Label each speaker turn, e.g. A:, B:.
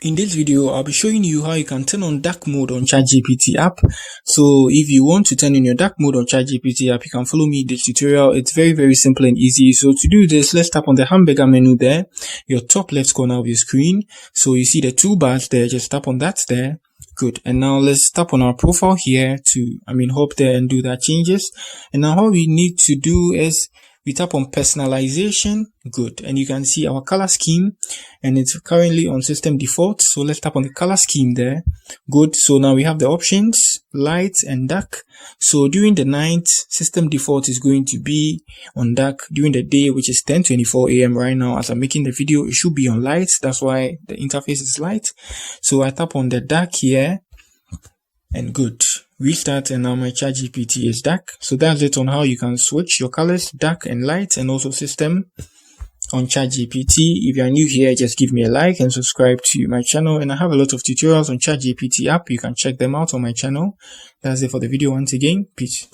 A: In this video, I'll be showing you how you can turn on dark mode on ChatGPT app. So if you want to turn on your dark mode on ChatGPT app, you can follow me in this tutorial. It's very simple and easy. So to do this, let's tap on the hamburger menu there, your top left corner of your screen. So you see the two bars there, just tap on that there. Good. And now let's tap on our profile here to, hop there and do that changes. And now all we need to do is we tap on personalization. Good. And you can see our color scheme, and it's currently on system default. So let's tap on the color scheme there. Good. So now we have the options, light and dark. So during the night, system default is going to be on dark. During the day, which is 10:24 a.m. right now, as I'm making the video, it should be on light. That's why the interface is light. So I tap on the dark here, and good. Restart, and now my ChatGPT is dark. So that's it on how you can switch your colors, dark and light, and also system on ChatGPT. If you are new here, just give me a like and subscribe to my channel. And I have a lot of tutorials on ChatGPT app. You can check them out on my channel. That's it for the video once again. Peace.